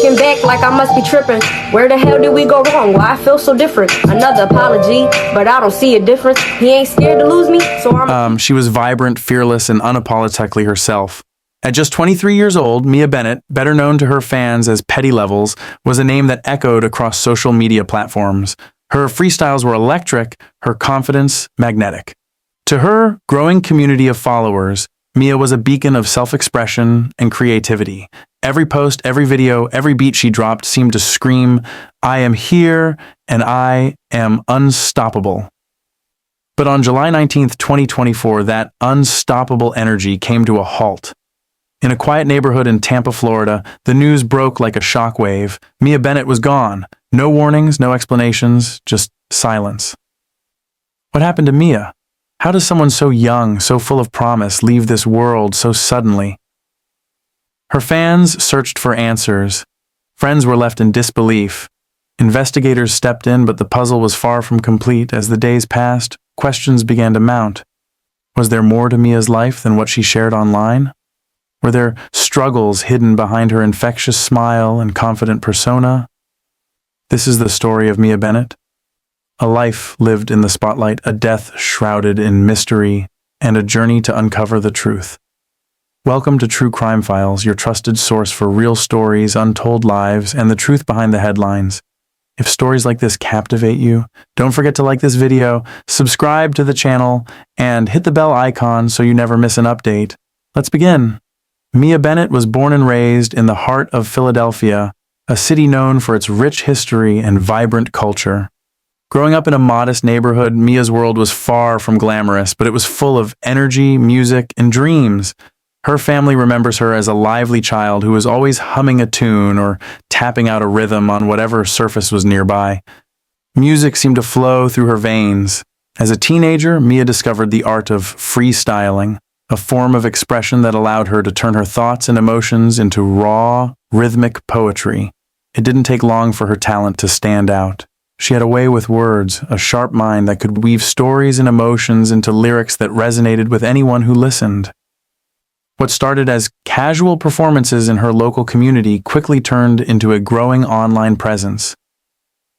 looking back like I must be tripping. Where the hell did we go wrong? Why I feel so different? Another apology, but I don't see a difference. He ain't scared to lose me, so She was vibrant, fearless, and unapologetically herself. At just 23 years old, Mia Bennett, better known to her fans as Petty Levels, was a name that echoed across social media platforms. Her freestyles were electric, her confidence magnetic. To her growing community of followers, Mia was a beacon of self-expression and creativity. Every post, every video, every beat she dropped seemed to scream, "I am here and I am unstoppable." But on July 19th, 2024, that unstoppable energy came to a halt. In a quiet neighborhood in Tampa, Florida, the news broke like a shockwave. Mia Bennett was gone. No warnings, no explanations, just silence. What happened to Mia? How does someone so young, so full of promise, leave this world so suddenly? Her fans searched for answers. Friends were left in disbelief. Investigators stepped in, but the puzzle was far from complete. As the days passed, questions began to mount. Was there more to Mia's life than what she shared online? Were there struggles hidden behind her infectious smile and confident persona? This is the story of Mia Bennett. A life lived in the spotlight, a death shrouded in mystery, and a journey to uncover the truth. Welcome to True Crime Files, your trusted source for real stories, untold lives, and the truth behind the headlines. If stories like this captivate you, don't forget to like this video, subscribe to the channel, and hit the bell icon so you never miss an update. Let's begin. Mia Bennett was born and raised in the heart of Philadelphia, a city known for its rich history and vibrant culture. Growing up in a modest neighborhood, Mia's world was far from glamorous, but it was full of energy, music, and dreams. Her family remembers her as a lively child who was always humming a tune or tapping out a rhythm on whatever surface was nearby. Music seemed to flow through her veins. As a teenager, Mia discovered the art of freestyling, a form of expression that allowed her to turn her thoughts and emotions into raw, rhythmic poetry. It didn't take long for her talent to stand out. She had a way with words, a sharp mind that could weave stories and emotions into lyrics that resonated with anyone who listened. What started as casual performances in her local community quickly turned into a growing online presence.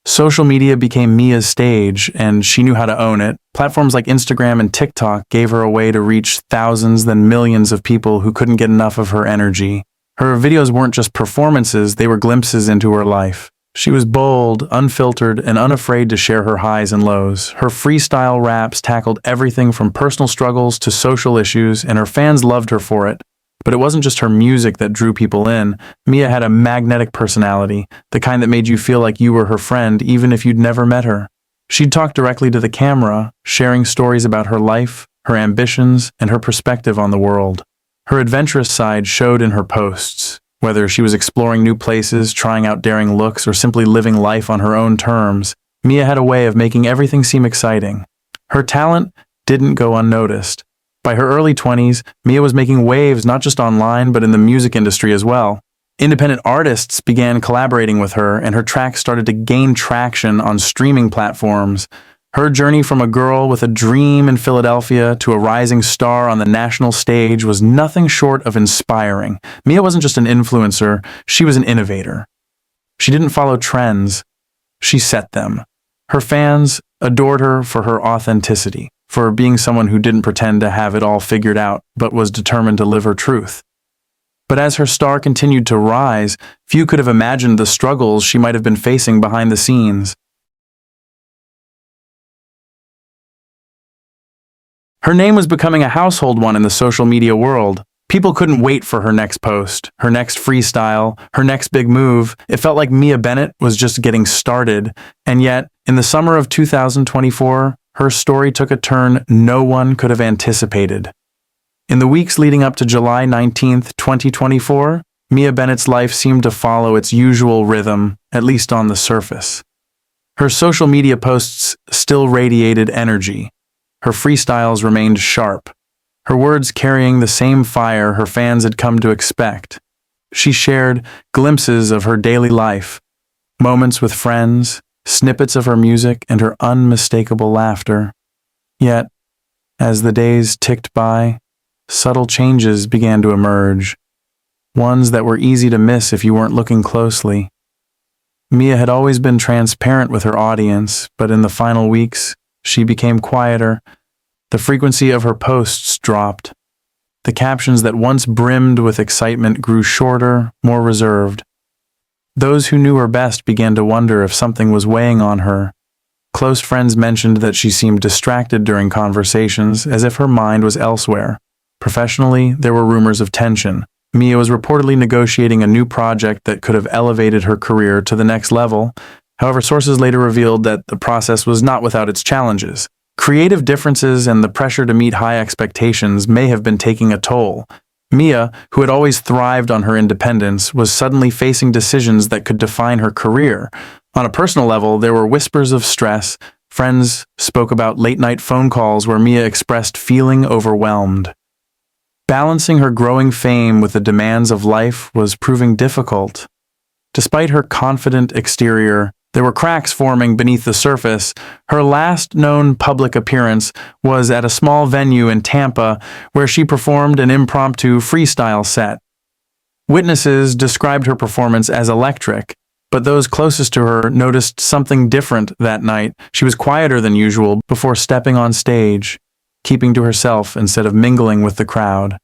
Social media became Mia's stage, and she knew how to own it. Platforms like Instagram and TikTok gave her a way to reach thousands, then millions of people who couldn't get enough of her energy. Her videos weren't just performances, they were glimpses into her life. She was bold, unfiltered, and unafraid to share her highs and lows. Her freestyle raps tackled everything from personal struggles to social issues, and her fans loved her for it. But it wasn't just her music that drew people in. Mia had a magnetic personality, the kind that made you feel like you were her friend even if you'd never met her. She'd talk directly to the camera, sharing stories about her life, her ambitions, and her perspective on the world. Her adventurous side showed in her posts. Whether she was exploring new places, trying out daring looks, or simply living life on her own terms, Mia had a way of making everything seem exciting. Her talent didn't go unnoticed. By her early 20s, Mia was making waves not just online, but in the music industry as well. Independent artists began collaborating with her, and her tracks started to gain traction on streaming platforms. Her journey from a girl with a dream in Philadelphia to a rising star on the national stage was nothing short of inspiring. Mia wasn't just an influencer, she was an innovator. She didn't follow trends, she set them. Her fans adored her for her authenticity, for being someone who didn't pretend to have it all figured out, but was determined to live her truth. But as her star continued to rise, few could have imagined the struggles she might have been facing behind the scenes. Her name was becoming a household one in the social media world. People couldn't wait for her next post, her next freestyle, her next big move. It felt like Mia Bennett was just getting started. And yet, in the summer of 2024, her story took a turn no one could have anticipated. In the weeks leading up to July 19th, 2024, Mia Bennett's life seemed to follow its usual rhythm, at least on the surface. Her social media posts still radiated energy. Her freestyles remained sharp, her words carrying the same fire her fans had come to expect. She shared glimpses of her daily life, moments with friends, snippets of her music, and her unmistakable laughter. Yet, as the days ticked by, subtle changes began to emerge. ones that were easy to miss if you weren't looking closely. Mia had always been transparent with her audience, but in the final weeks, she became quieter. The frequency of her posts dropped. The captions that once brimmed with excitement grew shorter, more reserved. Those who knew her best began to wonder if something was weighing on her. Close friends mentioned that she seemed distracted during conversations, as if her mind was elsewhere. Professionally, there were rumors of tension. Mia was reportedly negotiating a new project that could have elevated her career to the next level. However, sources later revealed that the process was not without its challenges. Creative differences and the pressure to meet high expectations may have been taking a toll. Mia, who had always thrived on her independence, was suddenly facing decisions that could define her career. On a personal level, there were whispers of stress. Friends spoke about late-night phone calls where Mia expressed feeling overwhelmed. Balancing her growing fame with the demands of life was proving difficult. Despite her confident exterior, there were cracks forming beneath the surface. Her last known public appearance was at a small venue in Tampa where she performed an impromptu freestyle set. Witnesses described her performance as electric, but those closest to her noticed something different that night. She was quieter than usual before stepping on stage, keeping to herself instead of mingling with the crowd.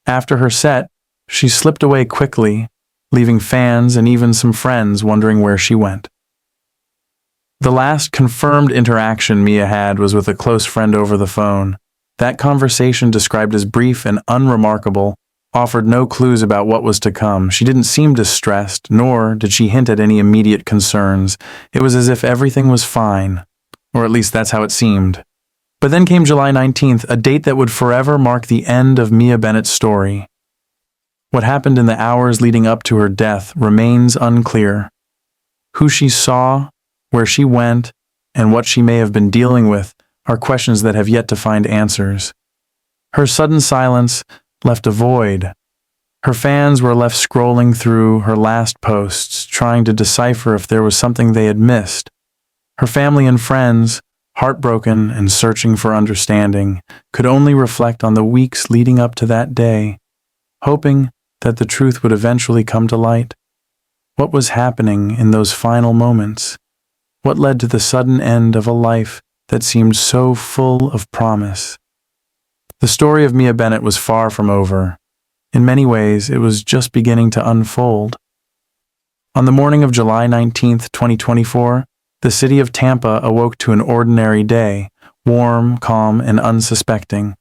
After her set, she slipped away quickly, leaving fans and even some friends wondering where she went. The last confirmed interaction Mia had was with a close friend over the phone. That conversation, described as brief and unremarkable, offered no clues about what was to come. She didn't seem distressed, nor did she hint at any immediate concerns. It was as if everything was fine, or at least that's how it seemed. But then came July 19th, a date that would forever mark the end of Mia Bennett's story. What happened in the hours leading up to her death remains unclear. Who she saw, where she went, and what she may have been dealing with are questions that have yet to find answers. Her sudden silence left a void. Her fans were left scrolling through her last posts, trying to decipher if there was something they had missed. Her family and friends, heartbroken and searching for understanding, could only reflect on the weeks leading up to that day, hoping that the truth would eventually come to light. What was happening in those final moments? What led to the sudden end of a life that seemed so full of promise? The story of Mia Bennett was far from over. In many ways, it was just beginning to unfold. On the morning of July 19th, 2024, the city of Tampa awoke to an ordinary day, warm, calm, and unsuspecting.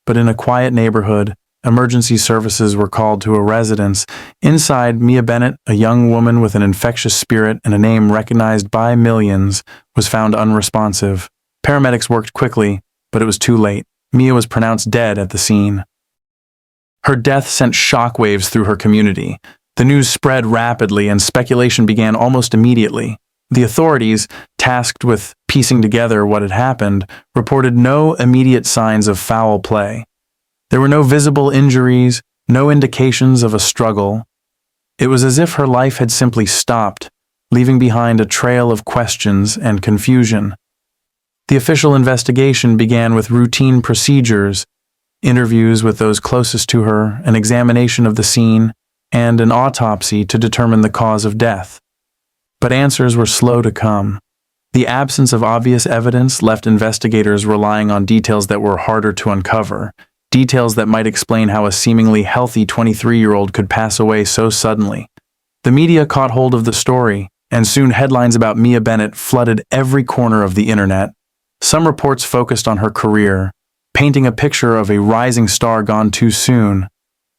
But in a quiet neighborhood, emergency services were called to a residence. Inside, Mia Bennett, a young woman with an infectious spirit and a name recognized by millions, was found unresponsive. Paramedics worked quickly, but it was too late. Mia was pronounced dead at the scene. Her death sent shockwaves through her community. The news spread rapidly and speculation began almost immediately. The authorities, tasked with piecing together what had happened, reported no immediate signs of foul play. There were no visible injuries, no indications of a struggle. It was as if her life had simply stopped, leaving behind a trail of questions and confusion. The official investigation began with routine procedures, interviews with those closest to her, an examination of the scene, and an autopsy to determine the cause of death. But answers were slow to come. The absence of obvious evidence left investigators relying on details that were harder to uncover, details that might explain how a seemingly healthy 23-year-old could pass away so suddenly. The media caught hold of the story, and soon headlines about Mia Bennett flooded every corner of the internet. Some reports focused on her career, painting a picture of a rising star gone too soon.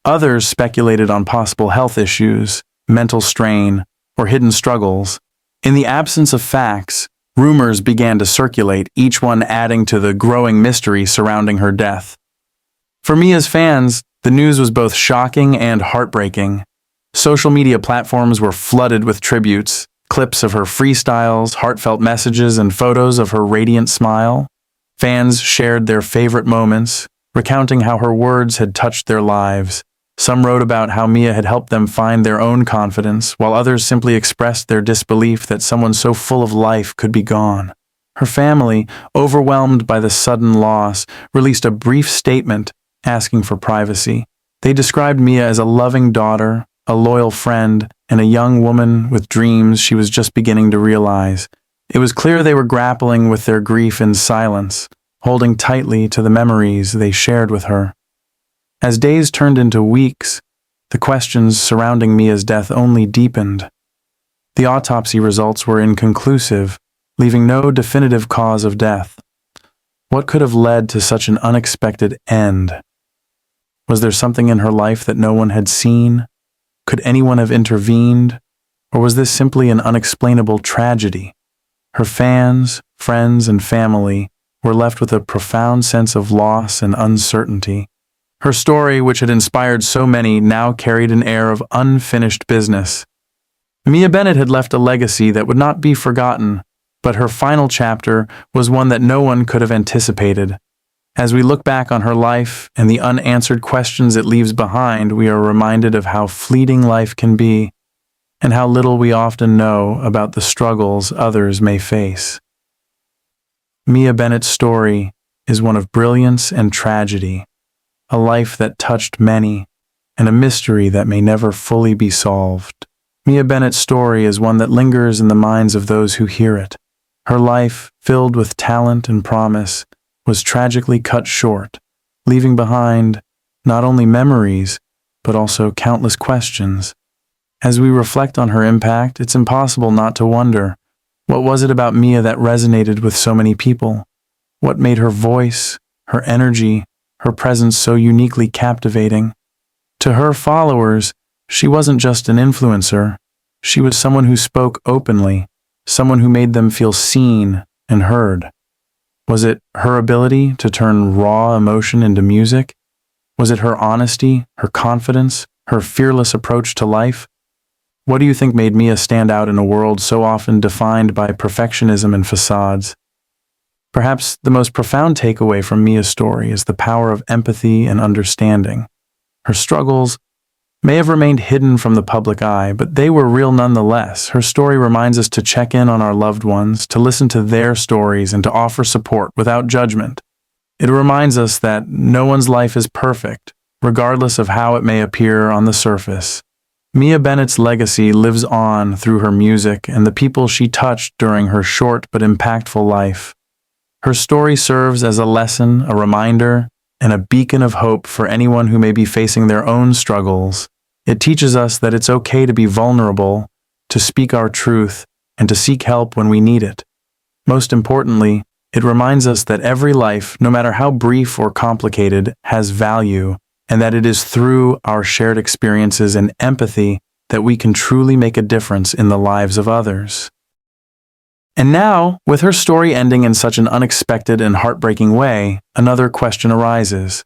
Others speculated on possible health issues, mental strain, or hidden struggles. In the absence of facts, rumors began to circulate, each one adding to the growing mystery surrounding her death. For Mia's fans, the news was both shocking and heartbreaking. Social media platforms were flooded with tributes, clips of her freestyles, heartfelt messages, and photos of her radiant smile. Fans shared their favorite moments, recounting how her words had touched their lives. Some wrote about how Mia had helped them find their own confidence, while others simply expressed their disbelief that someone so full of life could be gone. Her family, overwhelmed by the sudden loss, released a brief statement asking for privacy. They described Mia as a loving daughter, a loyal friend, and a young woman with dreams she was just beginning to realize. It was clear they were grappling with their grief in silence, holding tightly to the memories they shared with her. As days turned into weeks, the questions surrounding Mia's death only deepened. The autopsy results were inconclusive, leaving no definitive cause of death. What could have led to such an unexpected end? Was there something in her life that no one had seen? Could anyone have intervened? Or was this simply an unexplainable tragedy? Her fans, friends, and family were left with a profound sense of loss and uncertainty. Her story, which had inspired so many, now carried an air of unfinished business. Mia Bennett had left a legacy that would not be forgotten, but her final chapter was one that no one could have anticipated. As we look back on her life and the unanswered questions it leaves behind, we are reminded of how fleeting life can be and how little we often know about the struggles others may face. Mia Bennett's story is one of brilliance and tragedy, a life that touched many, and a mystery that may never fully be solved. Mia Bennett's story is one that lingers in the minds of those who hear it. Her life, filled with talent and promise, was tragically cut short, leaving behind not only memories, but also countless questions. As we reflect on her impact, it's impossible not to wonder, what was it about Mia that resonated with so many people? What made her voice, her energy, her presence so uniquely captivating? To her followers, she wasn't just an influencer. She was someone who spoke openly, someone who made them feel seen and heard. Was it her ability to turn raw emotion into music? Was it her honesty, her confidence, her fearless approach to life? What do you think made Mia stand out in a world so often defined by perfectionism and facades? Perhaps the most profound takeaway from Mia's story is the power of empathy and understanding. Her struggles may have remained hidden from the public eye, but they were real nonetheless. Her story reminds us to check in on our loved ones, to listen to their stories, and to offer support without judgment. It reminds us that no one's life is perfect, regardless of how it may appear on the surface. Mia Bennett's legacy lives on through her music and the people she touched during her short but impactful life. Her story serves as a lesson, a reminder, and a beacon of hope for anyone who may be facing their own struggles. It teaches us that it's okay to be vulnerable, to speak our truth, and to seek help when we need it. Most importantly, it reminds us that every life, no matter how brief or complicated, has value, and that it is through our shared experiences and empathy that we can truly make a difference in the lives of others. And now, with her story ending in such an unexpected and heartbreaking way, another question arises.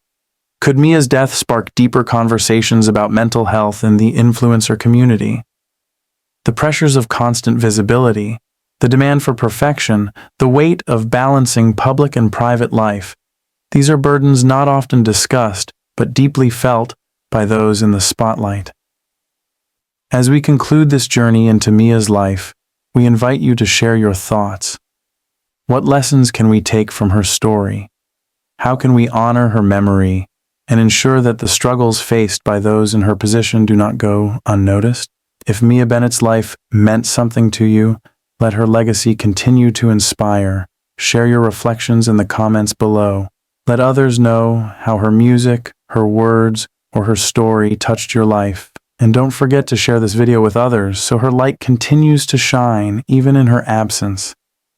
Could Mia's death spark deeper conversations about mental health in the influencer community? The pressures of constant visibility, the demand for perfection, the weight of balancing public and private life, these are burdens not often discussed, but deeply felt by those in the spotlight. As we conclude this journey into Mia's life, we invite you to share your thoughts. What lessons can we take from her story? How can we honor her memory and ensure that the struggles faced by those in her position do not go unnoticed? If Mia Bennett's life meant something to you, let her legacy continue to inspire. Share your reflections in the comments below. Let others know how her music, her words, or her story touched your life. And don't forget to share this video with others so her light continues to shine even in her absence.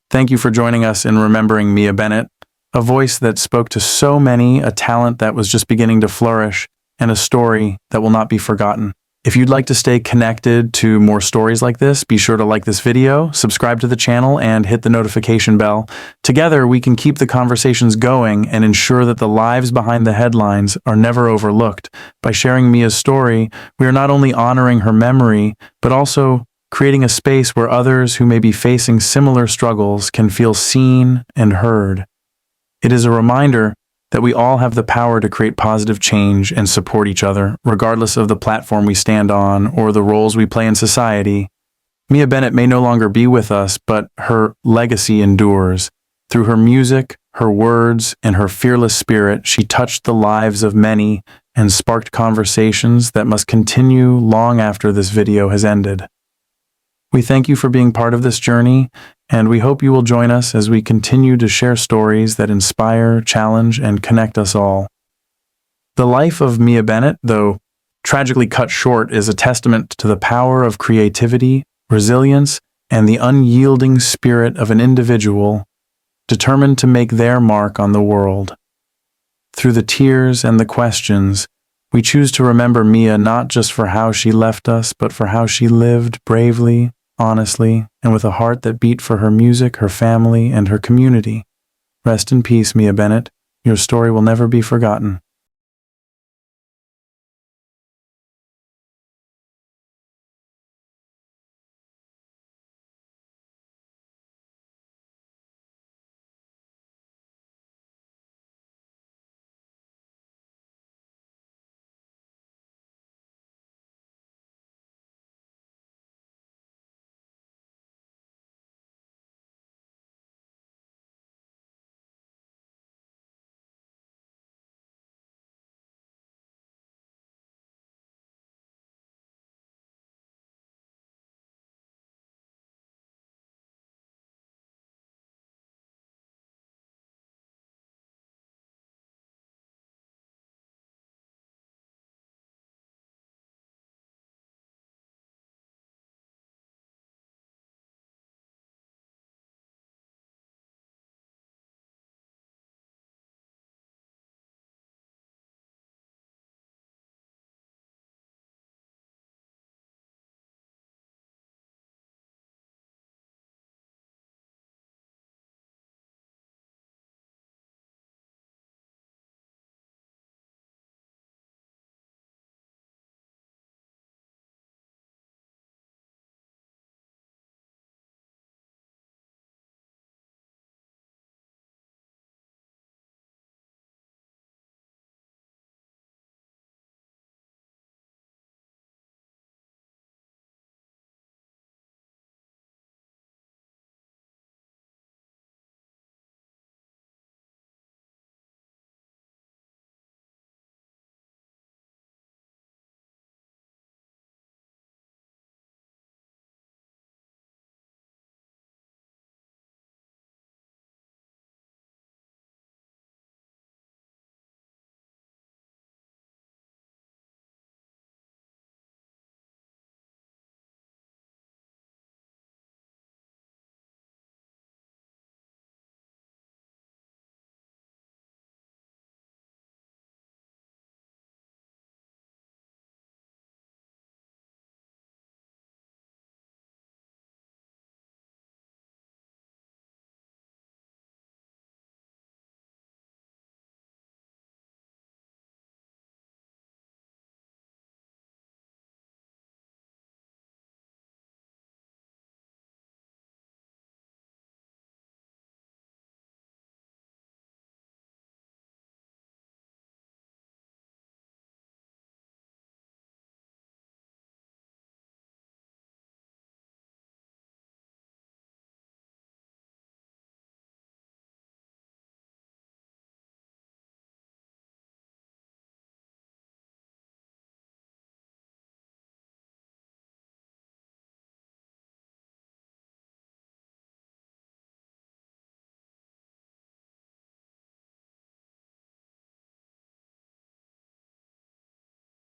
Thank you for joining us in remembering Mia Bennett, a voice that spoke to so many, a talent that was just beginning to flourish, and a story that will not be forgotten. If you'd like to stay connected to more stories like this, be sure to like this video, subscribe to the channel, and hit the notification bell. Together, we can keep the conversations going and ensure that the lives behind the headlines are never overlooked. By sharing Mia's story, we are not only honoring her memory, but also creating a space where others who may be facing similar struggles can feel seen and heard. It is a reminder that we all have the power to create positive change and support each other, regardless of the platform we stand on or the roles we play in society. Mia Bennett may no longer be with us, but her legacy endures. Through her music, her words, and her fearless spirit, she touched the lives of many and sparked conversations that must continue long after this video has ended. We thank you for being part of this journey, and we hope you will join us as we continue to share stories that inspire, challenge, and connect us all. The life of Mia Bennett, though tragically cut short, is a testament to the power of creativity, resilience, and the unyielding spirit of an individual determined to make their mark on the world. Through the tears and the questions, we choose to remember Mia not just for how she left us, but for how she lived bravely, honestly, and with a heart that beat for her music, her family, and her community. Rest in peace, Mia Bennett. Your story will never be forgotten.